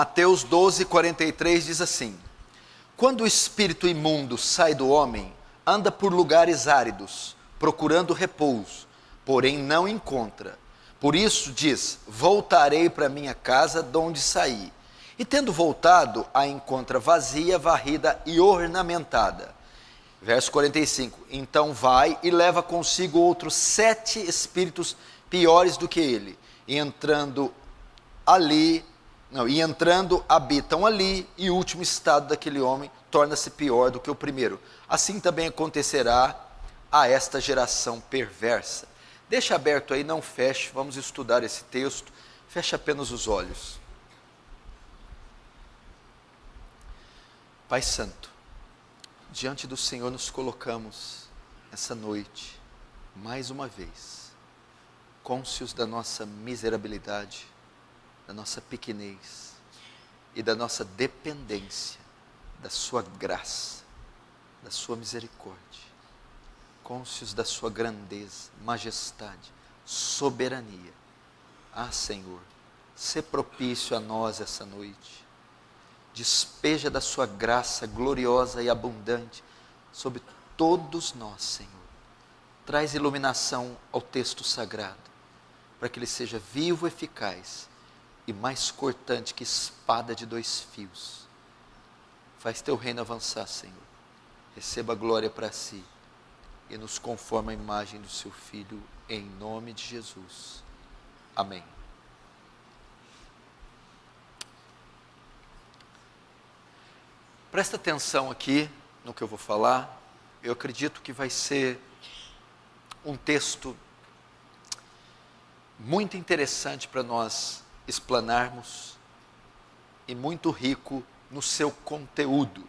Mateus 12:43 diz assim: quando o espírito imundo sai do homem, anda por lugares áridos, procurando repouso, porém não encontra. Por isso diz: voltarei para minha casa de onde saí. E tendo voltado, a encontra vazia, varrida e ornamentada. Verso 45, então vai e leva consigo outros 7 espíritos piores do que ele, e entrando habitam ali, e o último estado daquele homem torna-se pior do que o primeiro. Assim também acontecerá a esta geração perversa. Deixa aberto aí, não feche, vamos estudar esse texto, feche apenas os olhos. Pai Santo, diante do Senhor nos colocamos essa noite, mais uma vez, cônscios da nossa miserabilidade, da nossa pequenez e da nossa dependência da sua graça, da sua misericórdia, cônscios da sua grandeza, majestade, soberania. Ah, Senhor, sê propício a nós essa noite. Despeja da sua graça gloriosa e abundante sobre todos nós, Senhor. Traz iluminação ao texto sagrado, para que ele seja vivo, eficaz e mais cortante que espada de 2 fios. Faz teu reino avançar, Senhor. Receba a glória para si e nos conforma à imagem do seu Filho, em nome de Jesus. Amém. Presta atenção aqui no que eu vou falar. Eu acredito que vai ser um texto muito interessante para nós explanarmos e muito rico no seu conteúdo.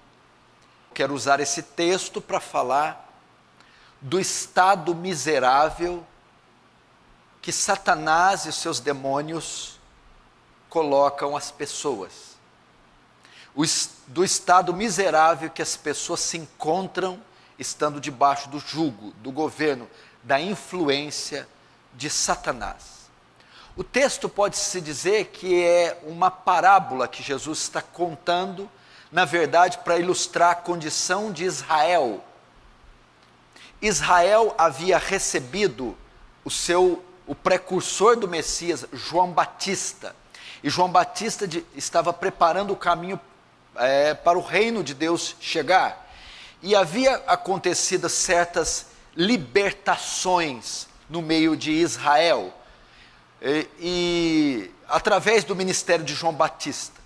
Quero usar esse texto para falar do estado miserável que Satanás e os seus demônios colocam as pessoas. Do estado miserável que as pessoas se encontram estando debaixo do jugo, do governo, da influência de Satanás. O texto pode-se dizer que é uma parábola que Jesus está contando, na verdade, para ilustrar a condição de Israel. Israel havia recebido o precursor do Messias, João Batista. E João Batista estava preparando o caminho para o reino de Deus chegar. E havia acontecido certas libertações no meio de Israel. E através do ministério de João Batista.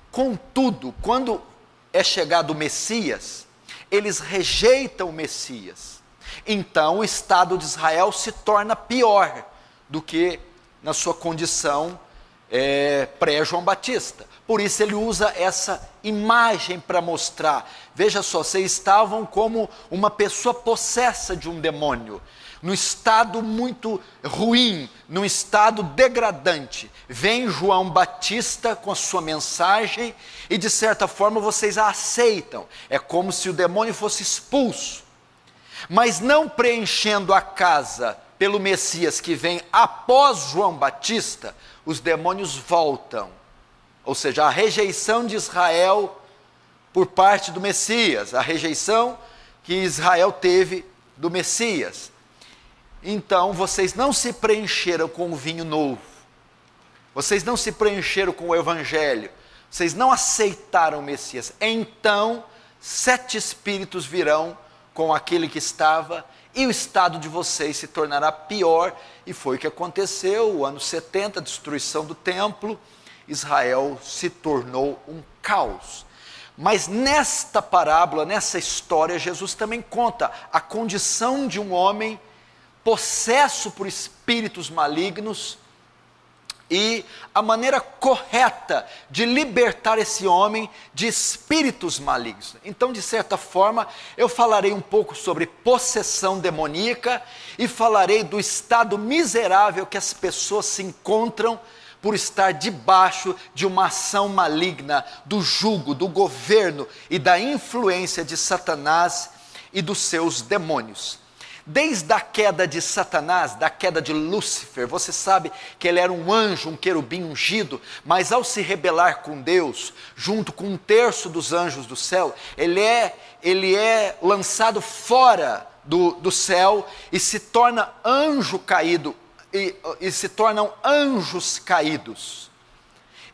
Contudo, quando é chegado o Messias, eles rejeitam o Messias. Então o estado de Israel se torna pior do que na sua condição pré-João Batista. Por isso ele usa essa imagem para mostrar. Veja só, vocês estavam como uma pessoa possessa de um demônio, num estado muito ruim, num estado degradante. Vem João Batista com a sua mensagem e de certa forma vocês a aceitam. É como se o demônio fosse expulso. Mas não preenchendo a casa pelo Messias que vem após João Batista, os demônios voltam. Ou seja, a rejeição de Israel por parte do Messias, a rejeição que Israel teve do Messias. Então, vocês não se preencheram com o vinho novo, vocês não se preencheram com o Evangelho, vocês não aceitaram o Messias. Então, 7 espíritos virão com aquele que estava, e o estado de vocês se tornará pior. E foi o que aconteceu, o ano 70, a destruição do templo, Israel se tornou um caos. Mas nesta parábola, nessa história, Jesus também conta a condição de um homem possesso por espíritos malignos e a maneira correta de libertar esse homem de espíritos malignos. Então, de certa forma, eu falarei um pouco sobre possessão demoníaca e falarei do estado miserável que as pessoas se encontram por estar debaixo de uma ação maligna, do jugo, do governo e da influência de Satanás e dos seus demônios. Desde a queda de Satanás, da queda de Lúcifer, você sabe que ele era um anjo, um querubim ungido, mas ao se rebelar com Deus, junto com 1/3 dos anjos do céu, ele é lançado fora do céu e se torna anjo caído, e se tornam anjos caídos,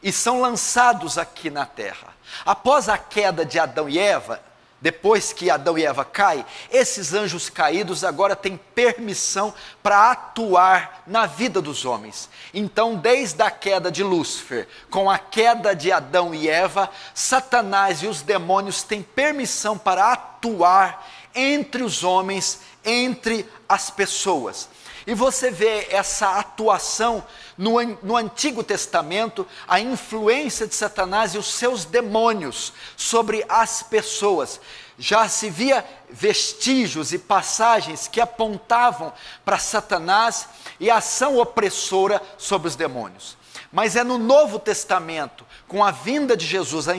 e são lançados aqui na terra. Após a queda de Adão e Eva, depois que Adão e Eva caem, esses anjos caídos agora têm permissão para atuar na vida dos homens. Então, desde a queda de Lúcifer, com a queda de Adão e Eva, Satanás e os demônios têm permissão para atuar entre os homens, entre as pessoas. E você vê essa atuação no Antigo Testamento, a influência de Satanás e os seus demônios sobre as pessoas. Já se via vestígios e passagens que apontavam para Satanás e a ação opressora sobre os demônios. Mas é no Novo Testamento, com a vinda de Jesus, a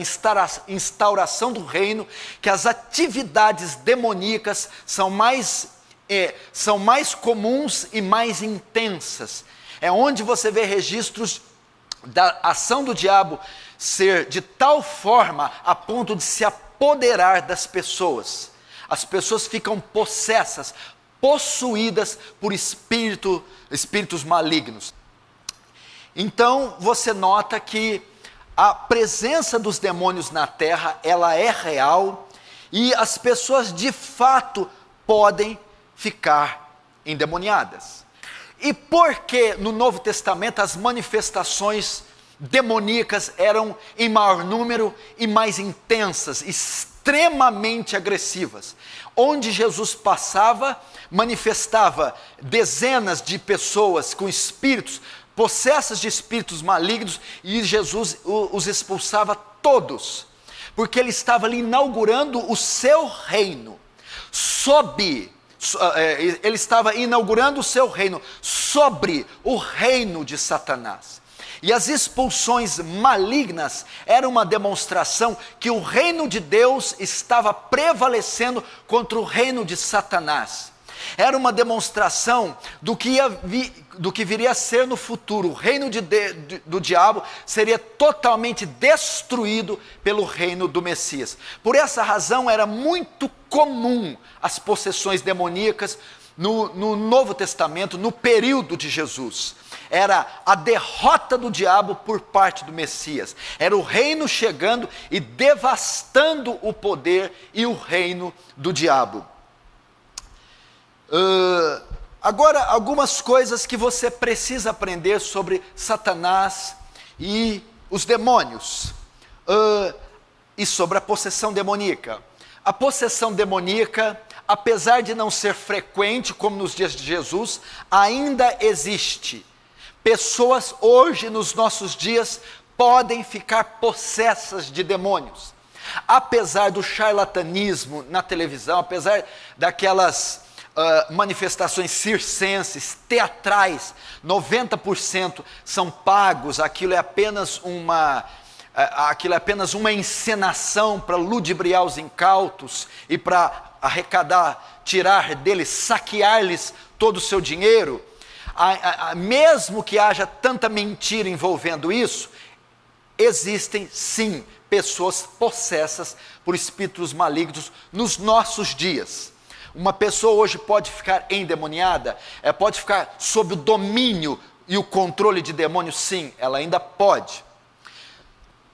instauração do reino, que as atividades demoníacas são mais comuns e mais intensas. É onde você vê registros da ação do diabo ser de tal forma a ponto de se apoderar das pessoas. As pessoas ficam possessas, possuídas por espíritos malignos. Então você nota que a presença dos demônios na terra, ela é real, e as pessoas de fato podem ficar endemoniadas. E por que no Novo Testamento as manifestações demoníacas eram em maior número e mais intensas, extremamente agressivas? Onde Jesus passava, manifestava dezenas de pessoas com espíritos, possessas de espíritos malignos, e Jesus os expulsava todos, porque ele estava ali inaugurando o seu reino, ele estava inaugurando o seu reino sobre o reino de Satanás. E as expulsões malignas eram uma demonstração que o reino de Deus estava prevalecendo contra o reino de Satanás. Era uma demonstração do que viria a ser no futuro. O reino do diabo seria totalmente destruído pelo reino do Messias. Por essa razão era muito comum as possessões demoníacas no Novo Testamento, no período de Jesus. Era a derrota do diabo por parte do Messias. Era o reino chegando e devastando o poder e o reino do diabo. Agora, algumas coisas que você precisa aprender sobre Satanás e os demônios, e sobre a possessão demoníaca. A possessão demoníaca, apesar de não ser frequente como nos dias de Jesus, ainda existe. Pessoas hoje, nos nossos dias, podem ficar possessas de demônios. Apesar do charlatanismo na televisão, apesar daquelas manifestações circenses, teatrais, 90% são pagos, aquilo é apenas uma encenação para ludibriar os incautos e para arrecadar, tirar deles, saquear-lhes todo o seu dinheiro. Mesmo que haja tanta mentira envolvendo isso, existem sim pessoas possessas por espíritos malignos nos nossos dias. Uma pessoa hoje pode ficar endemoniada, pode ficar sob o domínio e o controle de demônios, sim, ela ainda pode.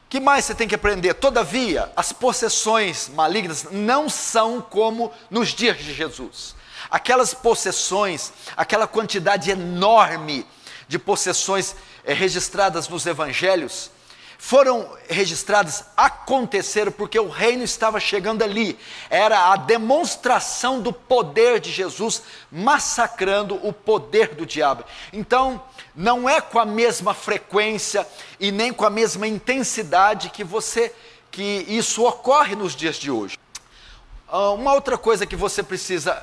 O que mais você tem que aprender? Todavia, as possessões malignas não são como nos dias de Jesus. Aquelas possessões, aquela quantidade enorme de possessões registradas nos evangelhos, foram registradas, aconteceram porque o reino estava chegando ali. Era a demonstração do poder de Jesus massacrando o poder do diabo. Então, não é com a mesma frequência e nem com a mesma intensidade que isso ocorre nos dias de hoje. Uma outra coisa que você precisa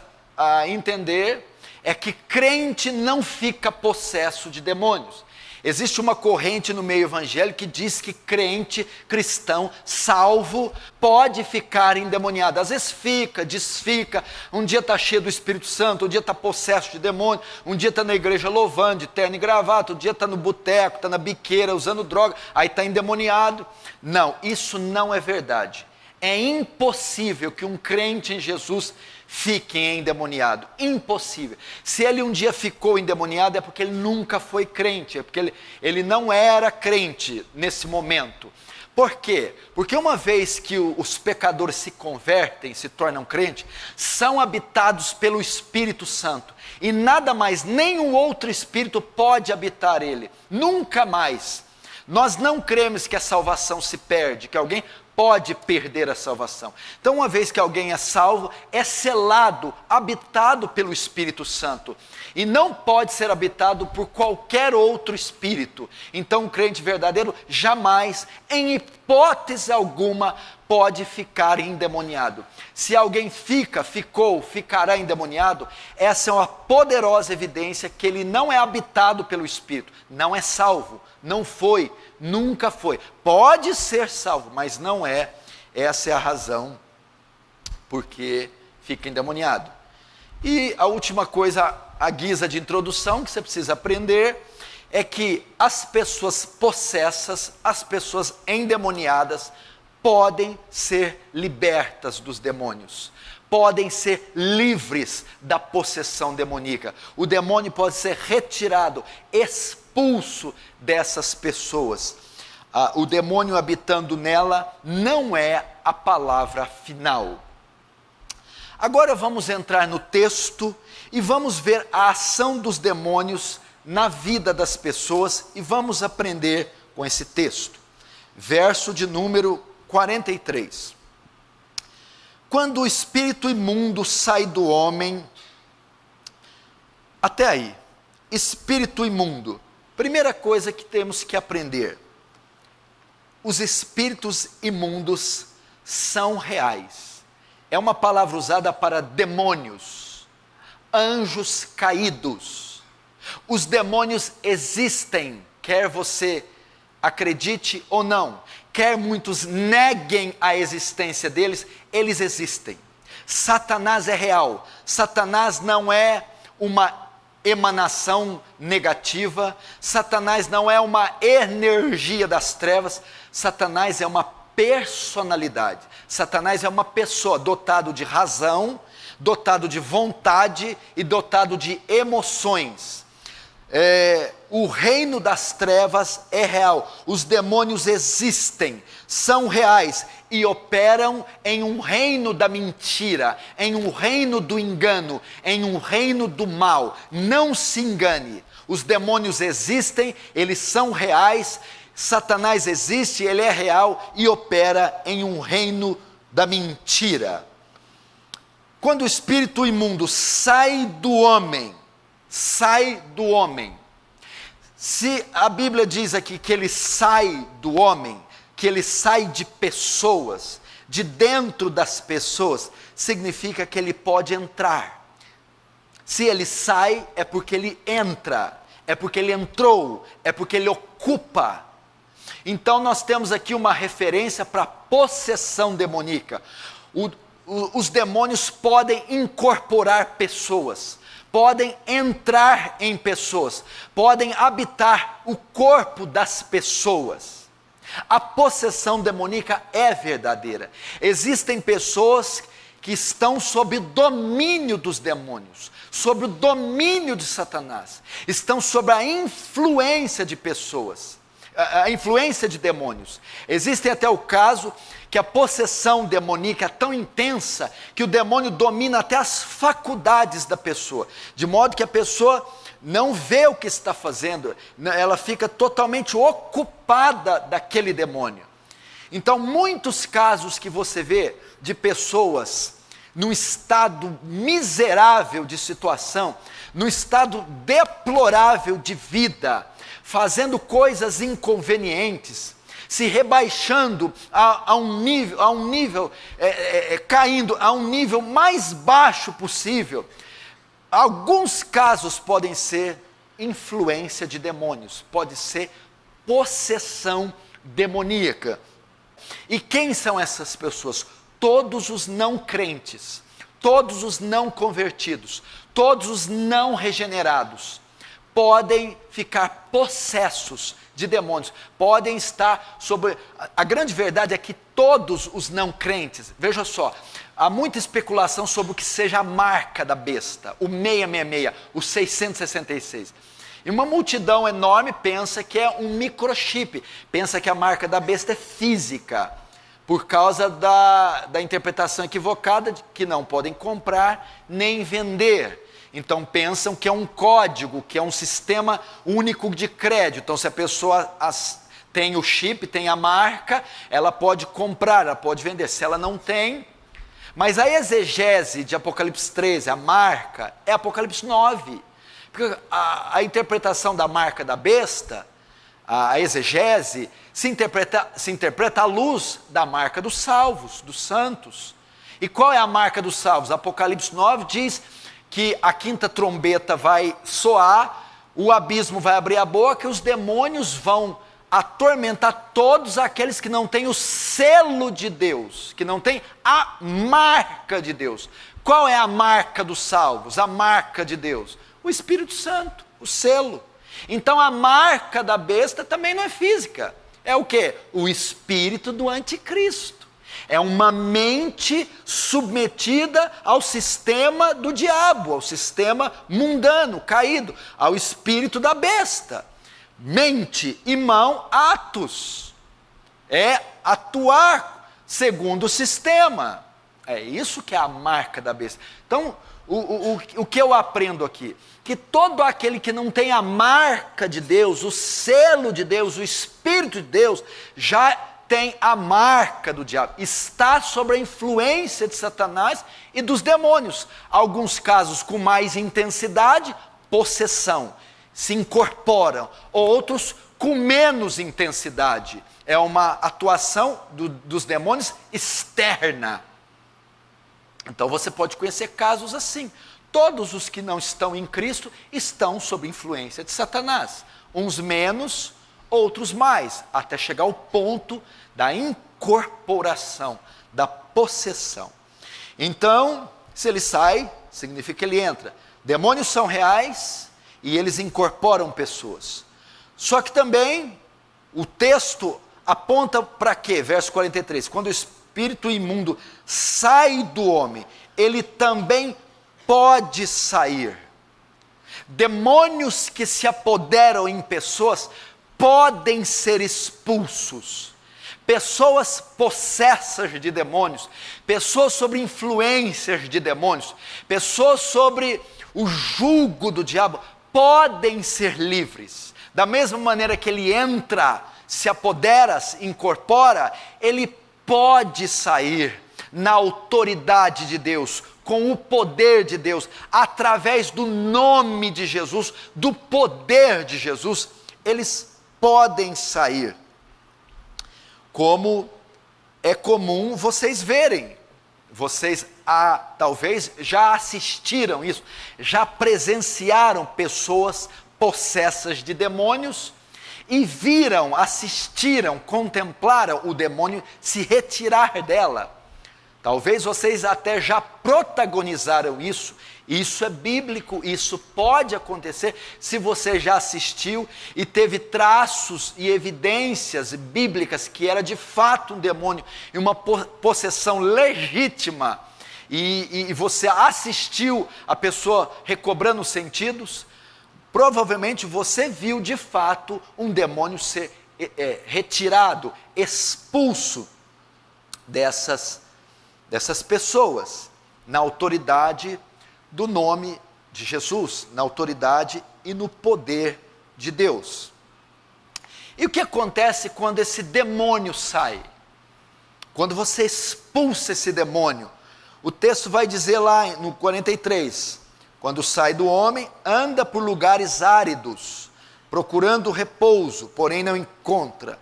entender é que crente não fica possesso de demônios. Existe uma corrente no meio evangélico que diz que crente, cristão, salvo, pode ficar endemoniado. Às vezes fica, desfica, um dia está cheio do Espírito Santo, um dia está possesso de demônio, um dia está na igreja louvando, de terno e gravata, um dia está no boteco, está na biqueira, usando droga, aí está endemoniado. Não, isso não é verdade. É impossível que um crente em Jesus fique endemoniado, impossível. Se ele um dia ficou endemoniado é porque ele nunca foi crente, é porque ele não era crente nesse momento. Por quê? Porque uma vez que os pecadores se convertem, se tornam crentes, são habitados pelo Espírito Santo, e nada mais, nenhum outro Espírito pode habitar ele, nunca mais. Nós não cremos que a salvação se perde, que alguém pode perder a salvação. Então, uma vez que alguém é salvo, é selado, habitado pelo Espírito Santo, e não pode ser habitado por qualquer outro espírito. Então, um crente verdadeiro jamais, em hipótese alguma, pode ficar endemoniado. Se alguém ficará endemoniado, essa é uma poderosa evidência que ele não é habitado pelo Espírito, não é salvo, não foi, nunca foi. Pode ser salvo, mas não é. Essa é a razão porque fica endemoniado. E a última coisa, a guisa de introdução que você precisa aprender, é que as pessoas possessas, as pessoas endemoniadas, podem ser libertas dos demônios, podem ser livres da possessão demoníaca. O demônio pode ser retirado, expulso dessas pessoas. O demônio habitando nela não é a palavra final. Agora vamos entrar no texto e vamos ver a ação dos demônios na vida das pessoas e vamos aprender com esse texto. Verso de número 43. Quando o espírito imundo sai do homem, até aí, espírito imundo, primeira coisa que temos que aprender, os espíritos imundos são reais. É uma palavra usada para demônios, anjos caídos. Os demônios existem, quer você acredite ou não, quer muitos neguem a existência deles, eles existem. Satanás é real. Satanás não é uma emanação negativa, Satanás não é uma energia das trevas, Satanás é uma personalidade. Satanás é uma pessoa dotado de razão, dotado de vontade e dotado de emoções. O reino das trevas é real, os demônios existem, são reais e operam em um reino da mentira, em um reino do engano, em um reino do mal. Não se engane, os demônios existem, eles são reais, Satanás existe, ele é real e opera em um reino da mentira. Quando o espírito imundo sai do homem, se a Bíblia diz aqui que ele sai do homem, que ele sai de pessoas, de dentro das pessoas, significa que ele pode entrar. Se ele sai, é porque ele entra, é porque ele entrou, é porque ele ocupa. Então nós temos aqui uma referência para possessão demoníaca. Os demônios podem incorporar pessoas, podem entrar em pessoas, podem habitar o corpo das pessoas. A possessão demoníaca é verdadeira. Existem pessoas que estão sob o domínio dos demônios, sob o domínio de Satanás, estão sob a influência de pessoas, a influência de demônios. Existe até o caso que a possessão demoníaca é tão intensa que o demônio domina até as faculdades da pessoa, de modo que a pessoa não vê o que está fazendo, ela fica totalmente ocupada daquele demônio. Então, muitos casos que você vê de pessoas num estado miserável de situação, num estado deplorável de vida, fazendo coisas inconvenientes, se rebaixando a um nível, caindo a um nível mais baixo possível. Alguns casos podem ser influência de demônios, pode ser possessão demoníaca. E quem são essas pessoas? Todos os não crentes, todos os não convertidos, todos os não regenerados podem ficar possessos de demônios, podem estar sobre... A grande verdade é que todos os não crentes, veja só, há muita especulação sobre o que seja a marca da besta, o 666, o 666. E uma multidão enorme pensa que é um microchip, pensa que a marca da besta é física, por causa da interpretação equivocada de que não podem comprar nem vender. Então pensam que é um código, que é um sistema único de crédito. Então se a pessoa tem o chip, tem a marca, ela pode comprar, ela pode vender. Se ela não tem... Mas a exegese de Apocalipse 13, a marca, é Apocalipse 9. Porque a interpretação da marca da besta, a exegese, se interpreta à luz da marca dos salvos, dos santos. E qual é a marca dos salvos? Apocalipse 9 diz que a quinta trombeta vai soar, o abismo vai abrir a boca e os demônios vão atormentar todos aqueles que não têm o selo de Deus, que não têm a marca de Deus. Qual é a marca dos salvos? A marca de Deus? O Espírito Santo, o selo. Então a marca da besta também não é física. É o quê? O espírito do anticristo. É uma mente submetida ao sistema do diabo, ao sistema mundano, caído, ao espírito da besta. Mente e mão, atos. É atuar segundo o sistema. É isso que é a marca da besta. Então, o que eu aprendo aqui? Que todo aquele que não tem a marca de Deus, o selo de Deus, o Espírito de Deus, já tem a marca do diabo, está sob a influência de Satanás e dos demônios. Alguns casos com mais intensidade, possessão, se incorporam. Outros com menos intensidade, é uma atuação dos demônios externa. Então você pode conhecer casos assim. Todos os que não estão em Cristo estão sob influência de Satanás. Uns menos, outros mais, até chegar ao ponto da incorporação, da possessão. Então, se ele sai, significa que ele entra. Demônios são reais e eles incorporam pessoas. Só que também o texto aponta para quê? Verso 43. Quando o espírito imundo sai do homem, ele também pode sair. Demônios que se apoderam em pessoas podem ser expulsos. Pessoas possessas de demônios, pessoas sob influências de demônios, pessoas sobre o jugo do diabo, podem ser livres. Da mesma maneira que ele entra, se apodera, se incorpora, ele pode sair na autoridade de Deus, com o poder de Deus, através do nome de Jesus, do poder de Jesus, eles podem sair. Como é comum vocês verem, vocês talvez já assistiram isso, já presenciaram pessoas possessas de demônios e viram, assistiram, contemplaram o demônio se retirar dela. Talvez vocês até já protagonizaram isso. Isso é bíblico, isso pode acontecer se você já assistiu e teve traços e evidências bíblicas que era de fato um demônio e uma possessão legítima. E você assistiu a pessoa recobrando os sentidos. Provavelmente você viu de fato um demônio ser retirado, expulso dessas pessoas, na autoridade do nome de Jesus, na autoridade e no poder de Deus. E o que acontece quando esse demônio sai? Quando você expulsa esse demônio, o texto vai dizer lá no 43, quando sai do homem, anda por lugares áridos, procurando repouso, porém não encontra.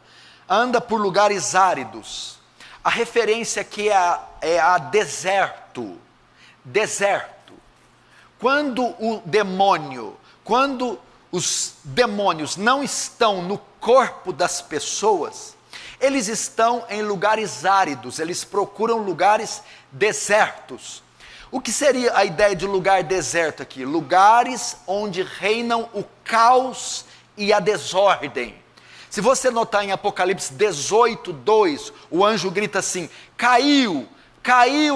Anda por lugares áridos. A referência aqui é a deserto. Deserto. Quando o demônio, quando os demônios não estão no corpo das pessoas, eles estão em lugares áridos, eles procuram lugares desertos. O que seria a ideia de lugar deserto aqui? Lugares onde reinam o caos e a desordem. Se você notar em Apocalipse 18:2, o anjo grita assim: caiu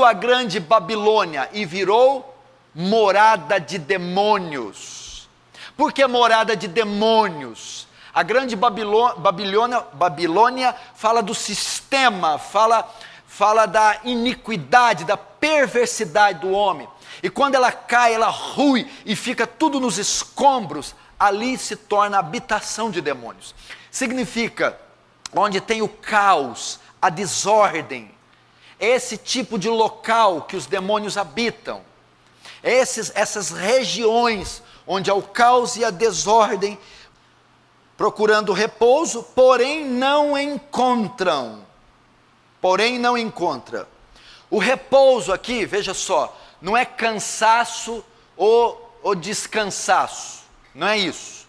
a grande Babilônia e virou morada de demônios. Por que morada de demônios? A grande Babilônia fala do sistema, fala da iniquidade, da perversidade do homem. E quando ela cai, ela rui e fica tudo nos escombros, ali se torna habitação de demônios. Significa, onde tem o caos, a desordem, esse tipo de local que os demônios habitam, essas regiões onde há o caos e a desordem, procurando repouso, porém não encontram. O repouso aqui, veja só, não é cansaço ou descansaço, não é isso.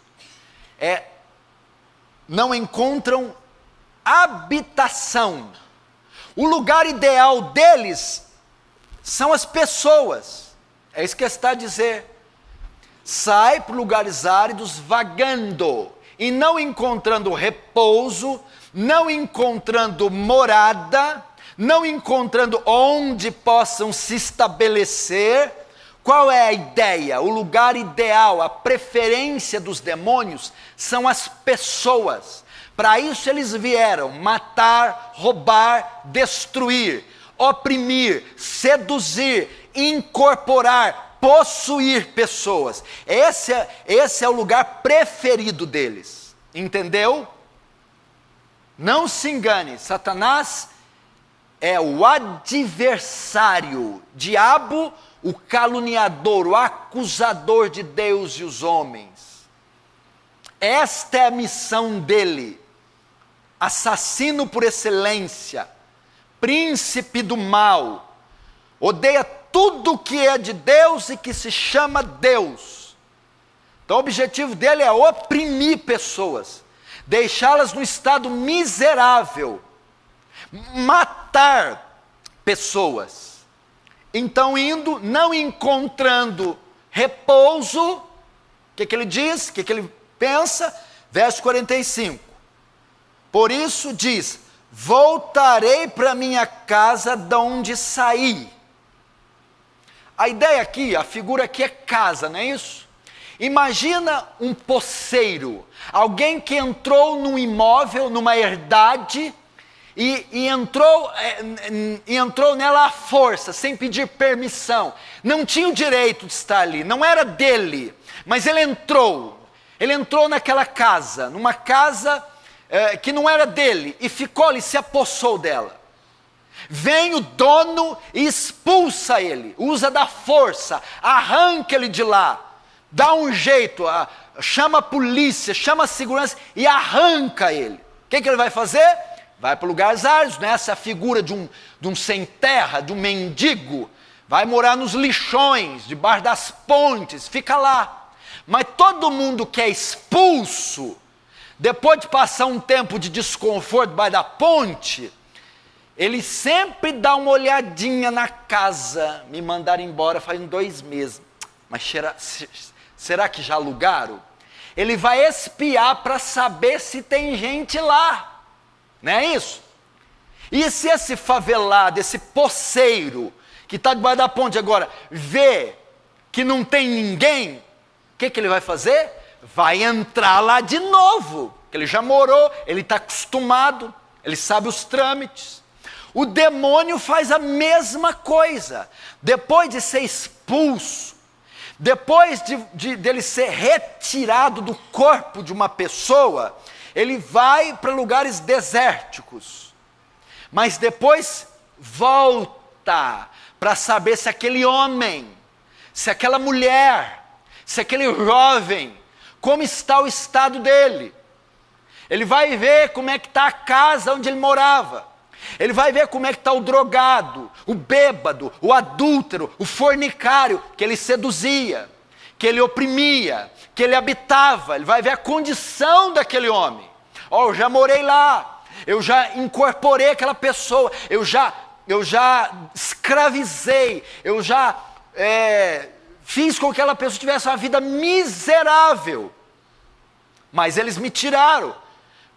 Não encontram habitação. O lugar ideal deles são as pessoas. É isso que está a dizer. Sai para lugares áridos vagando e não encontrando repouso, não encontrando morada, não encontrando onde possam se estabelecer. Qual é a ideia? O lugar ideal, a preferência dos demônios são as pessoas. Para isso eles vieram matar, roubar, destruir, oprimir, seduzir, incorporar, possuir pessoas. Esse é o lugar preferido deles. Entendeu? Não se engane, Satanás é o adversário, diabo, o caluniador, o acusador de Deus e os homens. Esta é a missão dele. Assassino por excelência, príncipe do mal, odeia tudo que é de Deus e que se chama Deus. Então o objetivo dele é oprimir pessoas, deixá-las no estado miserável, matar pessoas. Então indo, não encontrando repouso, o que ele diz? O que ele pensa? Verso 45. Por isso diz: voltarei para minha casa de onde saí. A ideia aqui, a figura aqui é casa, não é isso? Imagina um poceiro, alguém que entrou num imóvel, numa herdade, e entrou nela à força, sem pedir permissão. Não tinha o direito de estar ali, não era dele, mas ele entrou naquela casa, numa casa que não era dele, e ficou ali, se apossou dela. Vem o dono e expulsa ele, usa da força, arranca ele de lá, dá um jeito, chama a polícia, chama a segurança e arranca ele. O que ele vai fazer? Vai para lugares áridos, né? Essa é a figura de um sem terra, de um mendigo, vai morar nos lixões, debaixo das pontes, fica lá. Mas todo mundo que é expulso, depois de passar um tempo de desconforto debaixo da ponte, ele sempre dá uma olhadinha na casa. Me mandaram embora faz 2 meses, mas será que já alugaram? Ele vai espiar para saber se tem gente lá, não é isso? E se esse favelado, esse poceiro, que está debaixo da ponte agora, vê que não tem ninguém, o que ele vai fazer? Vai entrar lá de novo, porque ele já morou, ele está acostumado, ele sabe os trâmites. O demônio faz a mesma coisa. Depois de ser expulso, depois dele ser retirado do corpo de uma pessoa, ele vai para lugares desérticos. Mas depois volta para saber se aquele homem, se aquela mulher, se aquele jovem, como está o estado dele. Ele vai ver como é que está a casa onde ele morava. Ele vai ver como é que está o drogado, o bêbado, o adúltero, o fornicário que ele seduzia. que ele oprimia, que ele habitava. Ele vai ver a condição daquele homem. Eu já morei lá, eu já incorporei aquela pessoa, eu já escravizei, eu já fiz com que aquela pessoa tivesse uma vida miserável. Mas eles me tiraram.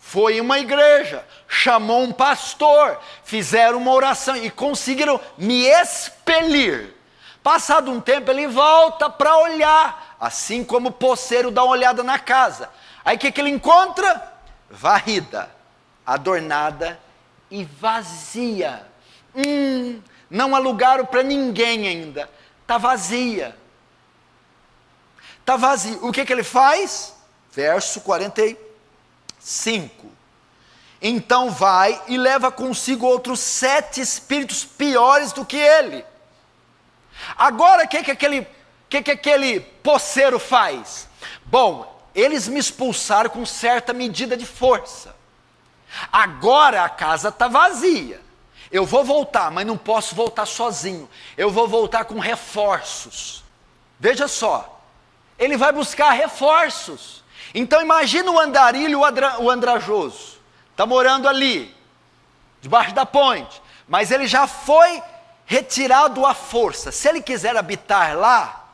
Foi em uma igreja, chamou um pastor, fizeram uma oração e conseguiram me expelir. Passado um tempo ele volta para olhar, assim como o poceiro dá uma olhada na casa. Aí o que ele encontra? Varrida, adornada e vazia. Não alugaram para ninguém ainda, está vazia. Está vazio. O que ele faz? Verso 45. Então vai e leva consigo outros 7 espíritos piores do que ele. Agora o que aquele poceiro faz? Bom, eles me expulsaram com certa medida de força. Agora a casa está vazia. Eu vou voltar, mas não posso voltar sozinho. Eu vou voltar com reforços. Veja só, ele vai buscar reforços. Então imagina o andarilho, o andrajoso. Está morando ali, debaixo da ponte. Mas ele já foi retirado à força. Se ele quiser habitar lá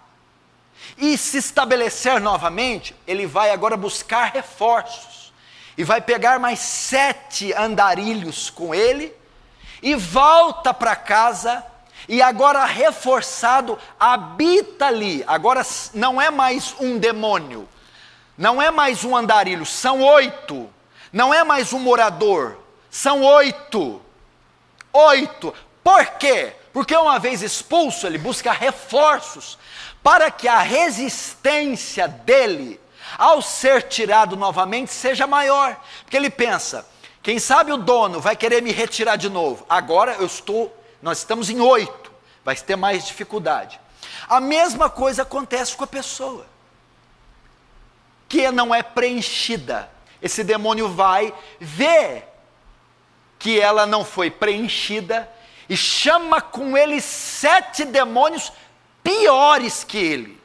e se estabelecer novamente, ele vai agora buscar reforços. E vai pegar mais 7 andarilhos com ele. E volta para casa. E agora reforçado, habita ali. Agora não é mais um demônio. Não é mais um andarilho, são 8. Não é mais um morador, são 8. 8. Por quê? Porque uma vez expulso, ele busca reforços, para que a resistência dele, ao ser tirado novamente, seja maior. Porque ele pensa, quem sabe o dono vai querer me retirar de novo. Agora nós estamos em 8, vai ter mais dificuldade. A mesma coisa acontece com a pessoa que não é preenchida. Esse demônio vai ver que ela não foi preenchida e chama com ele 7 demônios piores que ele.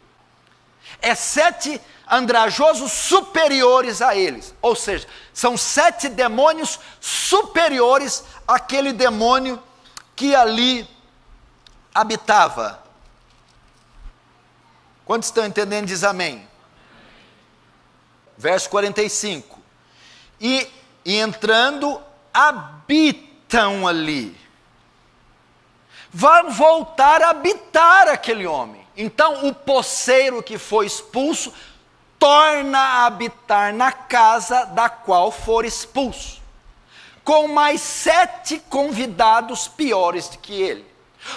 7 andrajosos superiores a eles. Ou seja, são 7 demônios superiores àquele demônio que ali habitava. Quantos estão entendendo? Diz amém. Verso 45. E entrando, habitam ali. Vão voltar a habitar aquele homem. Então o poceiro que foi expulso torna a habitar na casa da qual for expulso, com mais 7 convidados piores do que ele.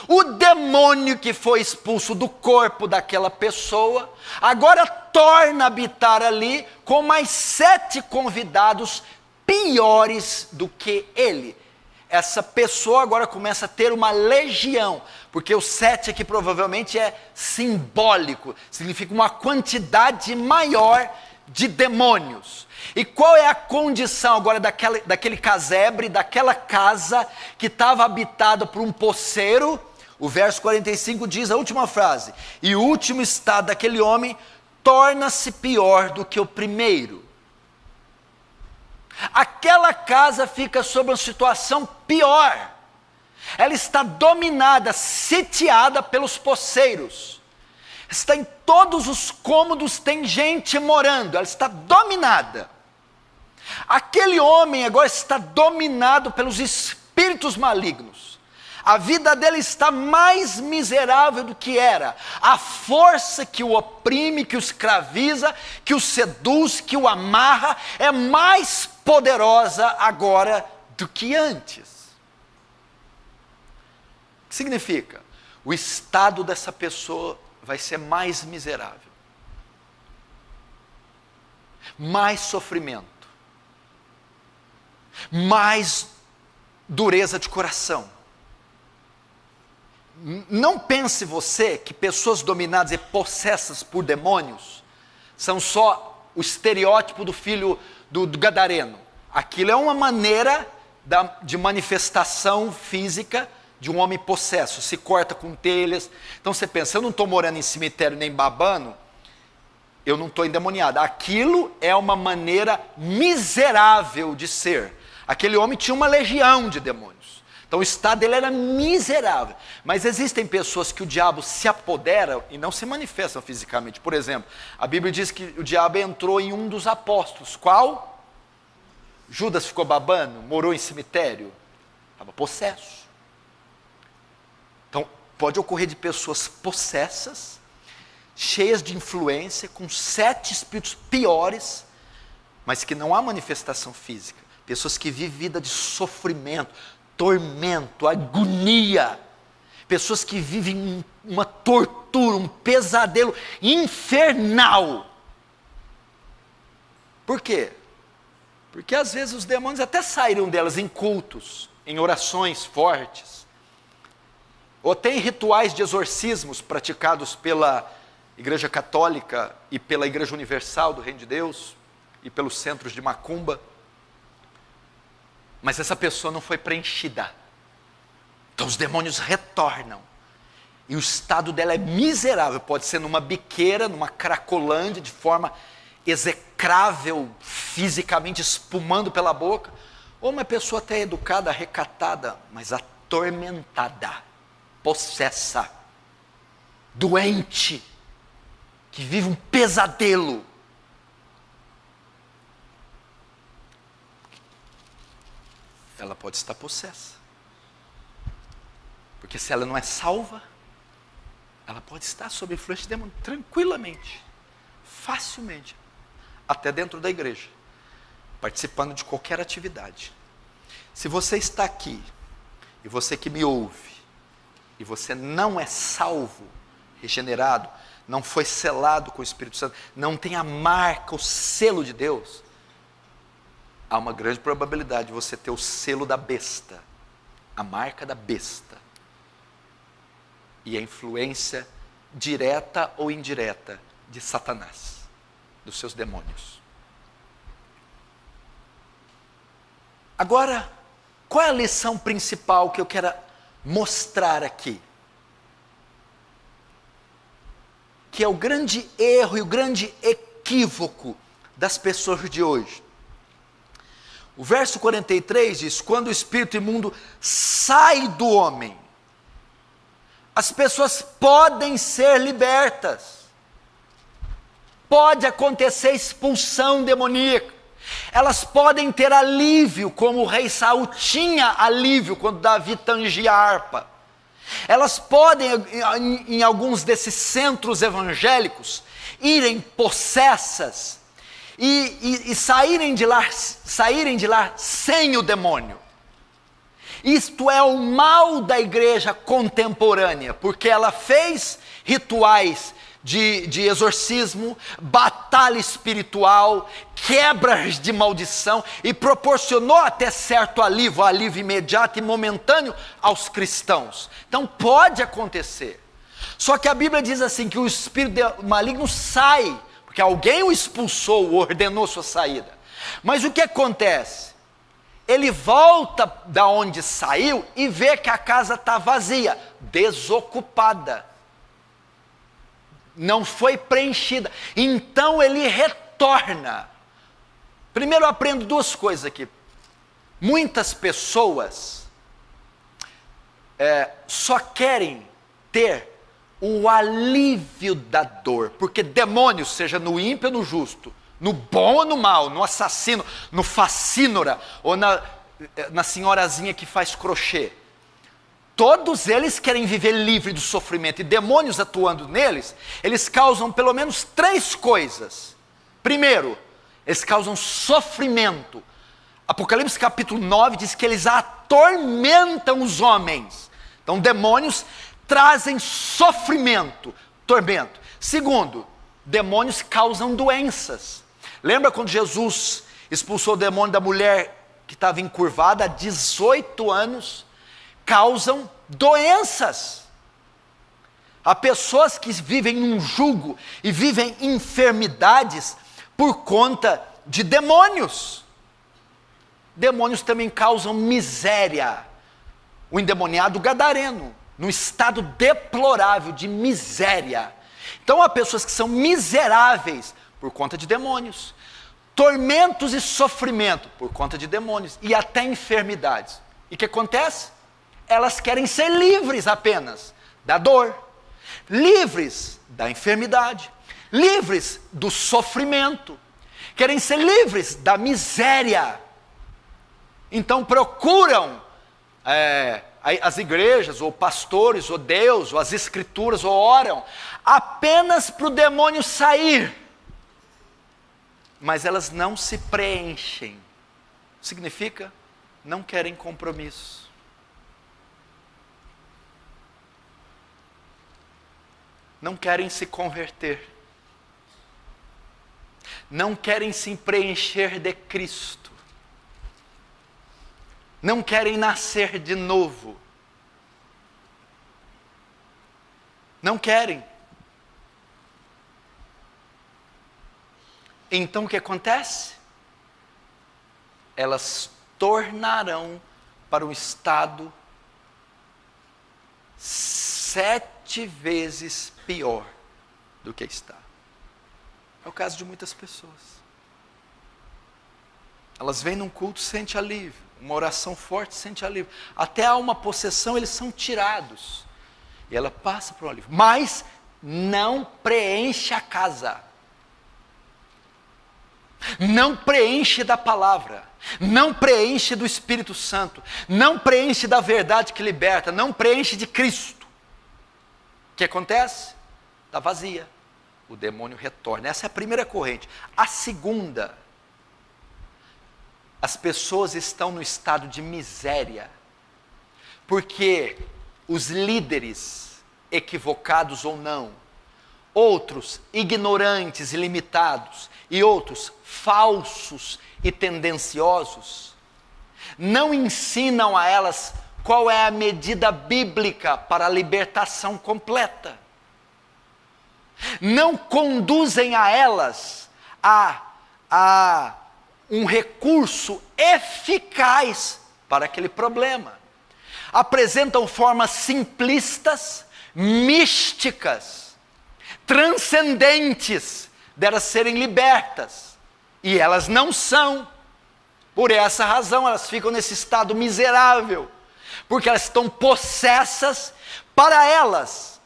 O demônio que foi expulso do corpo daquela pessoa, agora torna a habitar ali com mais 7 convidados piores do que ele. Essa pessoa agora começa a ter uma legião, porque o 7 aqui provavelmente é simbólico, significa uma quantidade maior de demônios. E qual é a condição agora daquele casebre, daquela casa que estava habitada por um poceiro? O verso 45 diz a última frase: e o último estado daquele homem torna-se pior do que o primeiro. Aquela casa fica sob uma situação pior. Ela está dominada, sitiada pelos poceiros. Está em todos os cômodos, tem gente morando, ela está dominada. Aquele homem agora está dominado pelos espíritos malignos. A vida dele está mais miserável do que era. A força que o oprime, que o escraviza, que o seduz, que o amarra, é mais poderosa agora do que antes. O que significa? O estado dessa pessoa vai ser mais miserável. Mais sofrimento. Mais dureza de coração. Não pense você que pessoas dominadas e possessas por demônios são só o estereótipo do filho do gadareno. Aquilo é uma maneira de manifestação física de um homem possesso, se corta com telhas. Então você pensa, eu não estou morando em cemitério nem babando, eu não estou endemoniado. Aquilo é uma maneira miserável de ser. Aquele homem tinha uma legião de demônios. Então o estado dele era miserável. Mas existem pessoas que o diabo se apodera e não se manifestam fisicamente. Por exemplo, a Bíblia diz que o diabo entrou em um dos apóstolos. Qual? Judas ficou babando, morou em cemitério. Estava possesso. Então pode ocorrer de pessoas possessas, cheias de influência, com 7 espíritos piores, mas que não há manifestação física. Pessoas que vivem vida de sofrimento, tormento, agonia. Pessoas que vivem uma tortura, um pesadelo infernal. Por quê? Porque às vezes os demônios até saíram delas em cultos, em orações fortes, ou tem rituais de exorcismos praticados pela Igreja Católica e pela Igreja Universal do Reino de Deus e pelos centros de macumba. Mas essa pessoa não foi preenchida. Então os demônios retornam. E o estado dela é miserável. Pode ser numa biqueira, numa cracolândia, de forma execrável, fisicamente espumando pela boca. Ou uma pessoa até educada, recatada, mas atormentada, possessa, doente, que vive um pesadelo. Ela pode estar possessa. Porque se ela não é salva, ela pode estar sob influência de demônio tranquilamente, facilmente, até dentro da igreja, participando de qualquer atividade. Se você está aqui, e você que me ouve, e você não é salvo, regenerado, não foi selado com o Espírito Santo, não tem a marca, o selo de Deus, há uma grande probabilidade de você ter o selo da besta, a marca da besta, e a influência direta ou indireta de Satanás, dos seus demônios. Agora, qual é a lição principal que eu quero mostrar aqui? Que é o grande erro e o grande equívoco das pessoas de hoje. O verso 43 diz: quando o espírito imundo sai do homem, as pessoas podem ser libertas. Pode acontecer expulsão demoníaca. Elas podem ter alívio, como o rei Saul tinha alívio quando Davi tangia a harpa. Elas podem, em alguns desses centros evangélicos, irem possessas e saírem de lá sem o demônio. Isto é o mal da igreja contemporânea, porque ela fez rituais de exorcismo, batalha espiritual, quebras de maldição, e proporcionou até certo alívio imediato e momentâneo aos cristãos. Então pode acontecer. Só que a Bíblia diz assim, que o espírito maligno sai, porque alguém o expulsou, ordenou sua saída. Mas o que acontece? Ele volta da onde saiu e vê que a casa está vazia, desocupada. Não foi preenchida. Então ele retorna. Primeiro eu aprendo 2 coisas aqui. Muitas pessoas só querem ter o alívio da dor. Porque demônio, seja no ímpio ou no justo, no bom ou no mal, no assassino, no facínora, ou na senhorazinha que faz crochê, todos eles querem viver livre do sofrimento, e demônios atuando neles, eles causam pelo menos 3 coisas. Primeiro, eles causam sofrimento. Apocalipse capítulo 9 diz que eles atormentam os homens. Então demônios trazem sofrimento, tormento. Segundo, demônios causam doenças. Lembra quando Jesus expulsou o demônio da mulher que estava encurvada há 18 anos? Causam doenças. Há pessoas que vivem num jugo e vivem enfermidades por conta de demônios. Demônios também causam miséria. O endemoniado gadareno, num estado deplorável de miséria. Então há pessoas que são miseráveis por conta de demônios. Tormentos e sofrimento, por conta de demônios. E até enfermidades. E o que acontece? Elas querem ser livres apenas da dor, livres da enfermidade, livres do sofrimento, querem ser livres da miséria. Então procuram as igrejas, ou pastores, ou Deus, ou as escrituras, ou oram, apenas para o demônio sair. Mas elas não se preenchem. Significa, não querem compromisso. Não querem se converter. Não querem se preencher de Cristo. Não querem nascer de novo. Não querem. Então o que acontece? Elas tornarão para um estado 7 vezes pior do que está. É o caso de muitas pessoas. Elas vêm num culto, sente alívio. Uma oração forte, sente alívio. Até há uma possessão, eles são tirados. E ela passa por um alívio. Mas não preenche a casa. Não preenche da palavra. Não preenche do Espírito Santo. Não preenche da verdade que liberta. Não preenche de Cristo. O que acontece? Está vazia. O demônio retorna. Essa é a primeira corrente. A segunda: as pessoas estão no estado de miséria, porque os líderes, equivocados ou não, outros ignorantes e limitados, e outros falsos e tendenciosos, não ensinam a elas qual é a medida bíblica para a libertação completa. Não conduzem a elas a um recurso eficaz para aquele problema. Apresentam formas simplistas, místicas, transcendentes delas serem libertas. E elas não são. Por essa razão elas ficam nesse estado miserável, porque elas estão possessas. Para elas,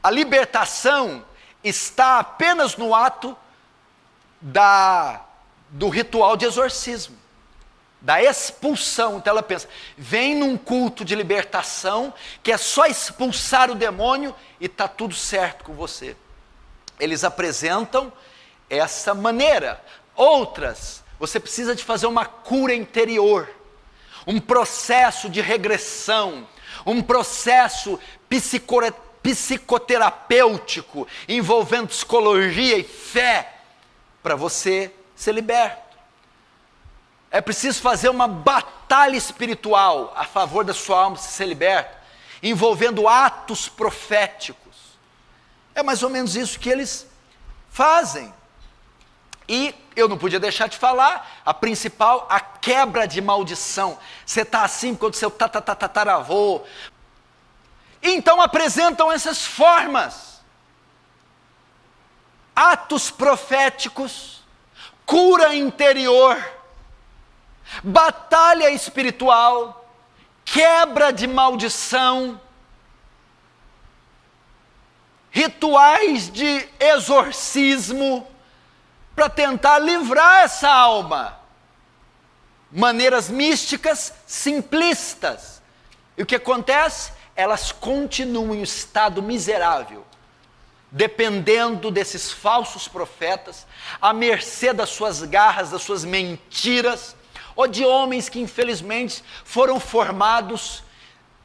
a libertação está apenas no ato do ritual de exorcismo, da expulsão. Então ela pensa, vem num culto de libertação, que é só expulsar o demônio e está tudo certo com você. Eles apresentam essa maneira. Outras, você precisa de fazer uma cura interior, um processo de regressão, um processo psicoterapêutico, envolvendo psicologia e fé, para você ser liberto. É preciso fazer uma batalha espiritual a favor da sua alma ser liberta, envolvendo atos proféticos. É mais ou menos isso que eles fazem. E eu não podia deixar de falar, a principal, a quebra de maldição. Você está assim quando seu tataravô. Então apresentam essas formas. Atos proféticos, cura interior, batalha espiritual, quebra de maldição, rituais de exorcismo, para tentar livrar essa alma. Maneiras místicas, simplistas. E o que acontece? Elas continuam em um estado miserável, dependendo desses falsos profetas, à mercê das suas garras, das suas mentiras, ou de homens que infelizmente foram formados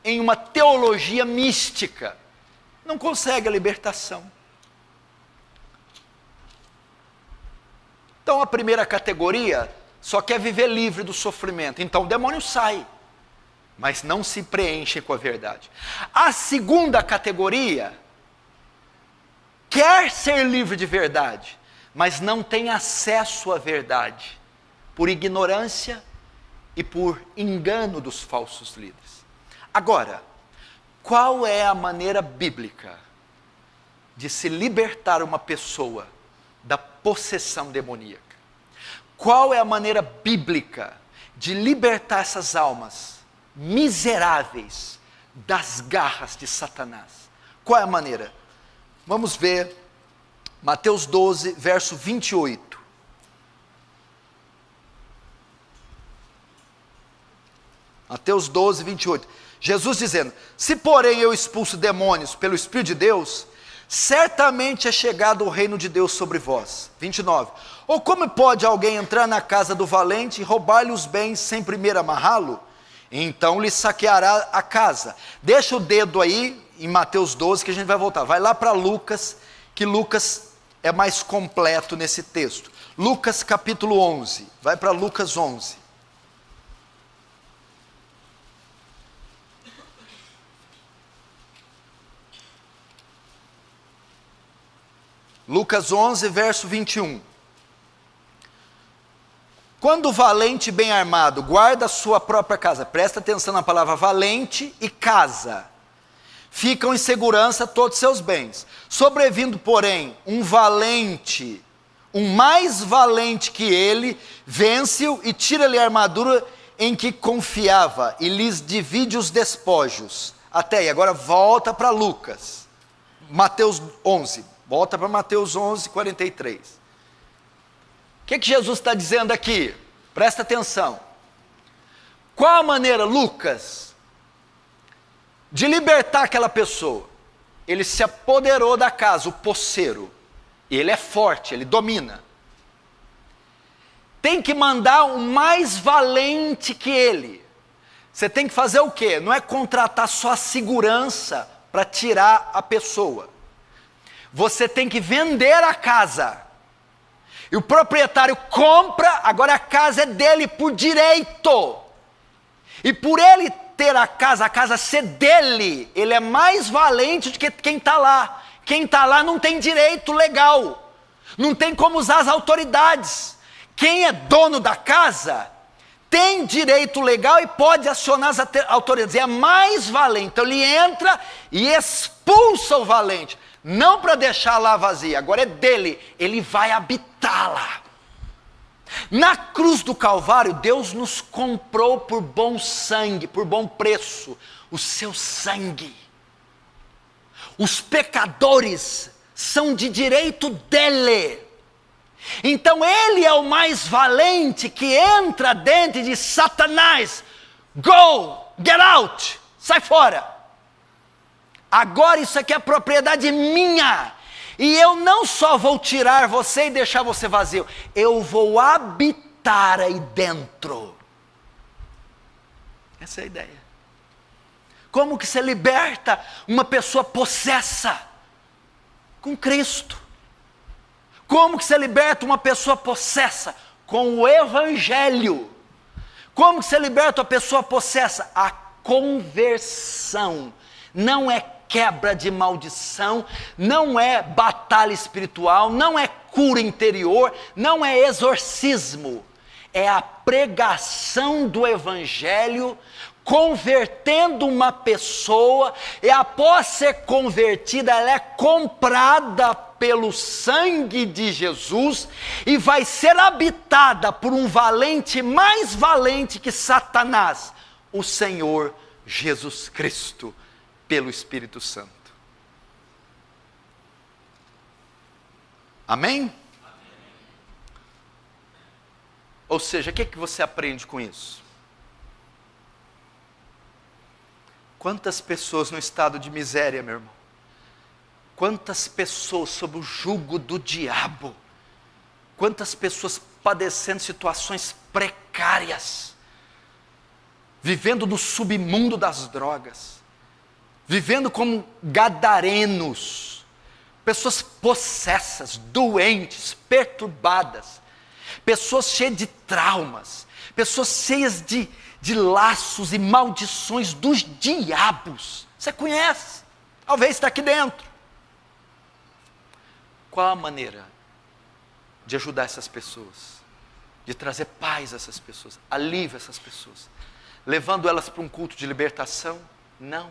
em uma teologia mística. Não consegue a libertação. Então a primeira categoria só quer viver livre do sofrimento. Então o demônio sai, mas não se preenche com a verdade. A segunda categoria quer ser livre de verdade, mas não tem acesso à verdade, por ignorância e por engano dos falsos líderes. Agora, qual é a maneira bíblica de se libertar uma pessoa da possessão demoníaca. Qual é a maneira bíblica de libertar essas almas miseráveis das garras de Satanás? Qual é a maneira? Vamos ver Mateus 12, verso 28. Mateus 12, 28. Jesus dizendo: se porém eu expulso demônios pelo Espírito de Deus, certamente é chegado o reino de Deus sobre vós. 29. Ou como pode alguém entrar na casa do valente e roubar-lhe os bens sem primeiro amarrá-lo? Então lhe saqueará a casa. Deixa o dedo aí em Mateus 12 que a gente vai voltar. Vai lá para Lucas, que Lucas é mais completo nesse texto. Lucas capítulo 11. Vai para Lucas 11. Lucas 11, verso 21. Quando o valente bem armado guarda a sua própria casa, presta atenção na palavra valente e casa, ficam em segurança todos os seus bens. Sobrevindo, porém, um valente, um mais valente que ele, vence-o e tira-lhe a armadura em que confiava e lhes divide os despojos. Até aí, agora volta para Lucas, Mateus 11. Volta para Mateus 11, 43. O que Jesus está dizendo aqui? Presta atenção. Qual a maneira, Lucas, de libertar aquela pessoa? Ele se apoderou da casa, o poceiro. Ele é forte, ele domina. Tem que mandar um mais valente que ele. Você tem que fazer o quê? Não é contratar só a segurança para tirar a pessoa. Você tem que vender a casa, e o proprietário compra, agora a casa é dele por direito, e por ele ter a casa ser dele, ele é mais valente do que quem está lá. Quem está lá não tem direito legal, não tem como usar as autoridades. Quem é dono da casa tem direito legal e pode acionar as autoridades, é mais valente. Então ele entra e expulsa o valente. Não para deixar lá vazia, agora é dele, ele vai habitar lá. Na cruz do Calvário, Deus nos comprou por bom sangue, por bom preço, o seu sangue. Os pecadores são de direito dele. Então ele é o mais valente que entra dentro de Satanás. Go, get out, sai fora. Agora isso aqui é propriedade minha, e eu não só vou tirar você e deixar você vazio, eu vou habitar aí dentro. Essa é a ideia. Como que você liberta uma pessoa possessa? Com Cristo. Como que você liberta uma pessoa possessa? Com o Evangelho. Como que você liberta uma pessoa possessa? A conversão. Não é quebra de maldição, não é batalha espiritual, não é cura interior, não é exorcismo, é a pregação do Evangelho, convertendo uma pessoa, e após ser convertida, ela é comprada pelo sangue de Jesus, e vai ser habitada por um valente, mais valente que Satanás, o Senhor Jesus Cristo, pelo Espírito Santo. Amém? Amém. Ou seja, o que você aprende com isso? Quantas pessoas no estado de miséria, meu irmão? Quantas pessoas sob o jugo do diabo? Quantas pessoas padecendo situações precárias? Vivendo no submundo das drogas? Vivendo como gadarenos, pessoas possessas, doentes, perturbadas, pessoas cheias de traumas, pessoas cheias de laços e maldições dos diabos. Você conhece, talvez está aqui dentro. Qual a maneira de ajudar essas pessoas, de trazer paz a essas pessoas, alívio a essas pessoas, levando elas para um culto de libertação? Não.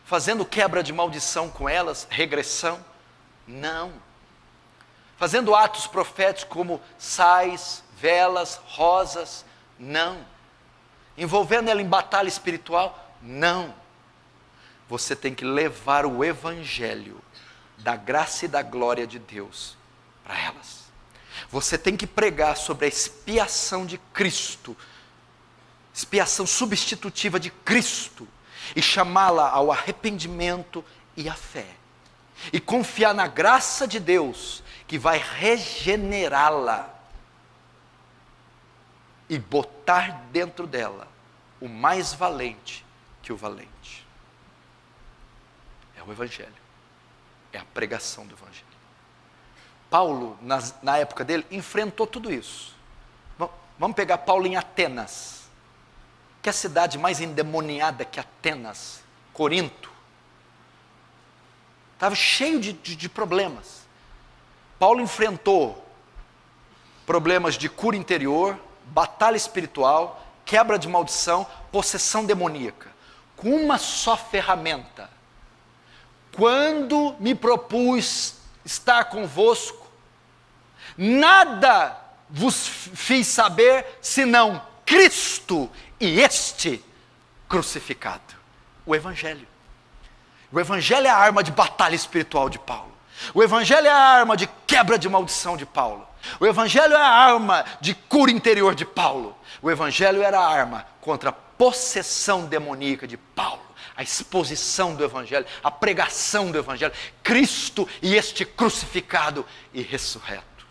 Fazendo quebra de maldição com elas, regressão? Não. fazendo atos proféticos como sais, velas, rosas. Não. Envolvendo ela em batalha espiritual. Não. Você tem que levar o evangelho da graça e da glória de Deus para elas. Você tem que pregar sobre a expiação de Cristo, expiação substitutiva de Cristo, e chamá-la ao arrependimento e à fé. E confiar na graça de Deus, que vai regenerá-la e botar dentro dela o mais valente que o valente. É o Evangelho. É a pregação do Evangelho. Paulo, na época dele, enfrentou tudo isso. Vamos pegar Paulo em Atenas. Que é a cidade mais endemoniada que Atenas, Corinto. Estava cheio de problemas. Paulo enfrentou problemas de cura interior, batalha espiritual, quebra de maldição, possessão demoníaca, com uma só ferramenta. Quando me propus estar convosco, nada vos fiz saber, senão Cristo e este crucificado. O Evangelho. O Evangelho é a arma de batalha espiritual de Paulo. O Evangelho é a arma de quebra de maldição de Paulo. O Evangelho é a arma de cura interior de Paulo. O Evangelho era a arma contra a possessão demoníaca de Paulo. A exposição do Evangelho, a pregação do Evangelho. Cristo e este crucificado e ressurreto.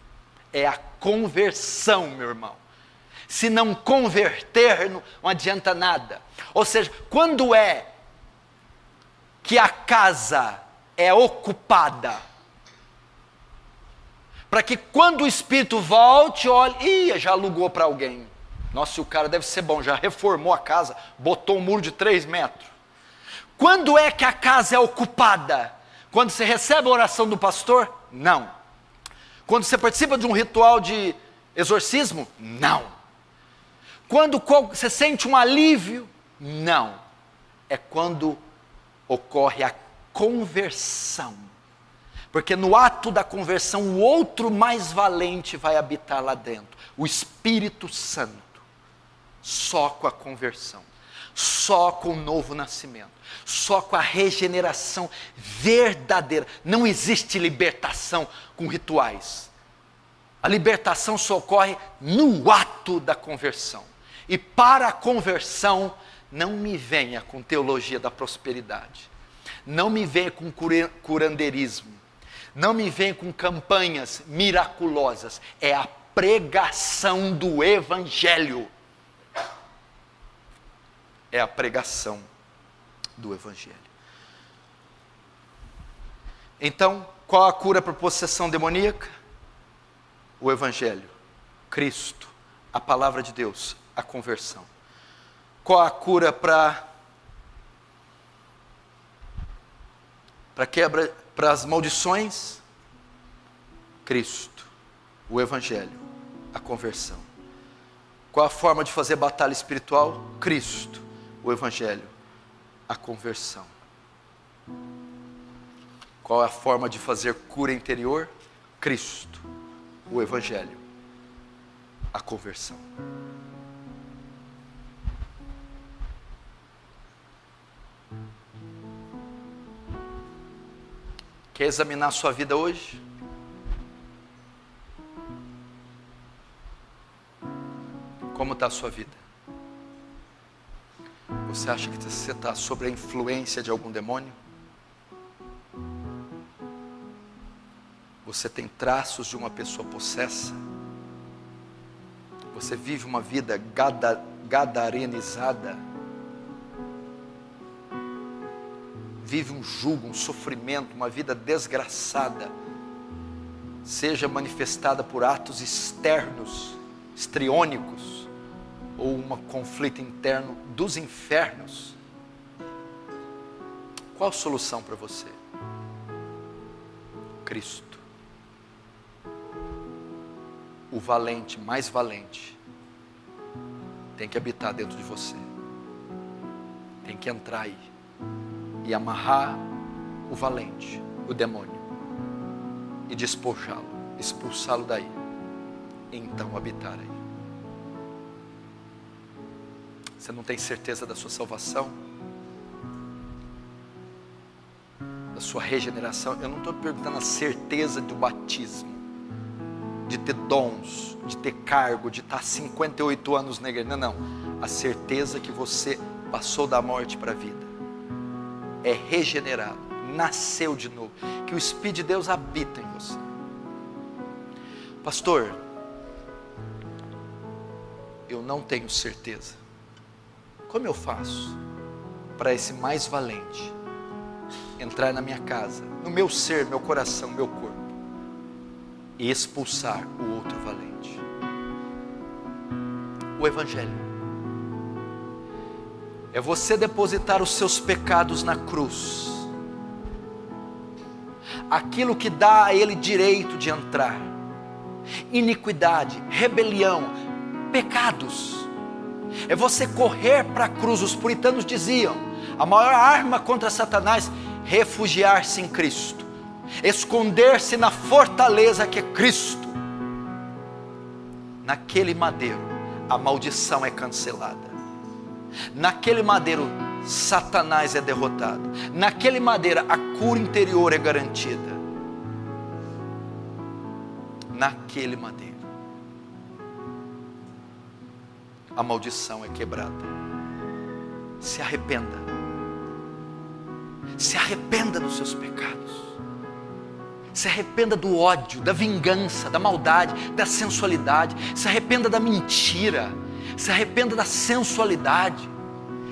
É a conversão, meu irmão. Se não converter, não adianta nada. Ou seja, quando é que a casa é ocupada, para que quando o Espírito volte, olhe, já alugou para alguém. Nossa, o cara deve ser bom, já reformou a casa, botou um muro de 3 metros. Quando é que a casa é ocupada? Quando você recebe a oração do pastor? Não. Quando você participa de um ritual de exorcismo? Não. Quando você sente um alívio? Não. É quando ocorre a conversão. Porque no ato da conversão, o outro mais valente vai habitar lá dentro. O Espírito Santo. Só com a conversão. Só com o novo nascimento. Só com a regeneração verdadeira. Não existe libertação com rituais. A libertação só ocorre no ato da conversão. E para a conversão, não me venha com teologia da prosperidade. Não me venha com curandeirismo. Não me venha com campanhas miraculosas. É a pregação do Evangelho. É a pregação do Evangelho. Então, qual a cura para a possessão demoníaca? O Evangelho, Cristo, a palavra de Deus, a conversão. Qual a cura para quebra, para as maldições? Cristo, o Evangelho, a conversão. Qual a forma de fazer batalha espiritual? Cristo, o Evangelho, a conversão. Qual a forma de fazer cura interior? Cristo, o Evangelho, a conversão. Quer examinar a sua vida hoje? Como está a sua vida? Você acha que você está sob a influência de algum demônio? Você tem traços de uma pessoa possessa? Você vive uma vida gadarenizada? Vive um jugo, um sofrimento, uma vida desgraçada, seja manifestada por atos externos, histriônicos, ou um conflito interno dos infernos. Qual a solução para você? Cristo, o valente, mais valente, tem que habitar dentro de você, tem que entrar aí e amarrar o valente, o demônio, e despojá-lo. expulsá-lo daí, e então habitar aí. Você não tem certeza da sua salvação? Da sua regeneração? Eu não estou perguntando a certeza do batismo, de ter dons, de ter cargo, de estar 58 anos na igreja. Não. A certeza que você passou da morte para a vida, é regenerado, nasceu de novo, que o Espírito de Deus habita em você. Pastor, eu não tenho certeza. Como eu faço para esse mais valente entrar na minha casa, no meu ser, meu coração, meu corpo, e expulsar o outro valente? O Evangelho é você depositar os seus pecados na cruz, aquilo que dá a ele direito de entrar, iniquidade, rebelião, pecados. É você correr para a cruz. Os puritanos diziam: a maior arma contra Satanás, refugiar-se em Cristo, esconder-se na fortaleza que é Cristo. Naquele madeiro a maldição é cancelada, naquele madeiro Satanás é derrotado, naquele madeiro a cura interior é garantida, naquele madeiro a maldição é quebrada. Se arrependa, se arrependa dos seus pecados, se arrependa do ódio, da vingança, da maldade, da sensualidade, se arrependa da mentira, se arrependa da sensualidade,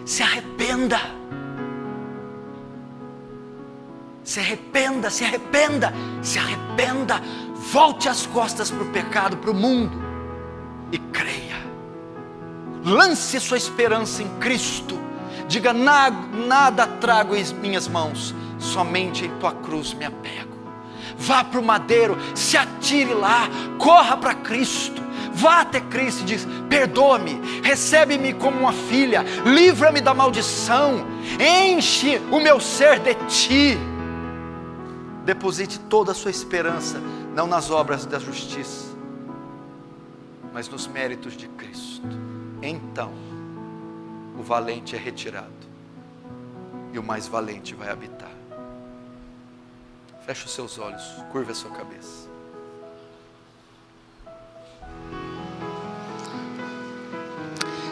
se arrependa, se arrependa, se arrependa, se arrependa, volte as costas para o pecado, para o mundo, e creia. Lance sua esperança em Cristo. Diga: nada trago em minhas mãos, somente em tua cruz me apego. Vá para o madeiro, se atire lá, corra para Cristo, vá até Cristo e diz: perdoa-me, recebe-me como uma filha, livra-me da maldição, enche o meu ser de ti. Deposite toda a sua esperança, não nas obras da justiça, mas nos méritos de Cristo. Então o valente é retirado e o mais valente vai habitar. Feche os seus olhos, curva a sua cabeça.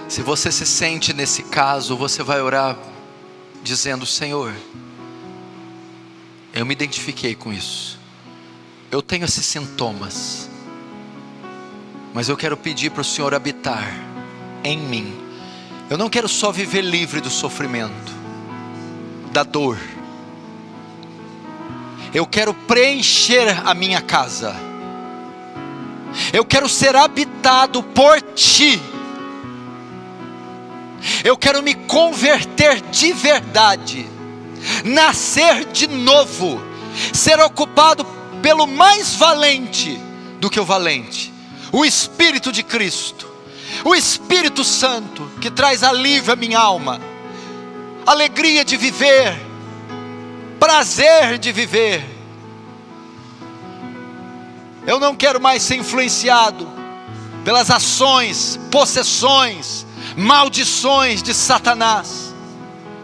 Se você se sente nesse caso, você vai orar dizendo: Senhor, eu me identifiquei com isso, eu tenho esses sintomas, mas eu quero pedir para o Senhor habitar em mim. Eu não quero só viver livre do sofrimento, da dor. Eu quero preencher a minha casa. Eu quero ser habitado por Ti. Eu quero me converter de verdade, nascer de novo, ser ocupado pelo mais valente do que o valente, o Espírito de Cristo, o Espírito Santo, que traz alívio à minha alma, alegria de viver, prazer de viver. Eu não quero mais ser influenciado pelas ações, possessões, maldições de Satanás.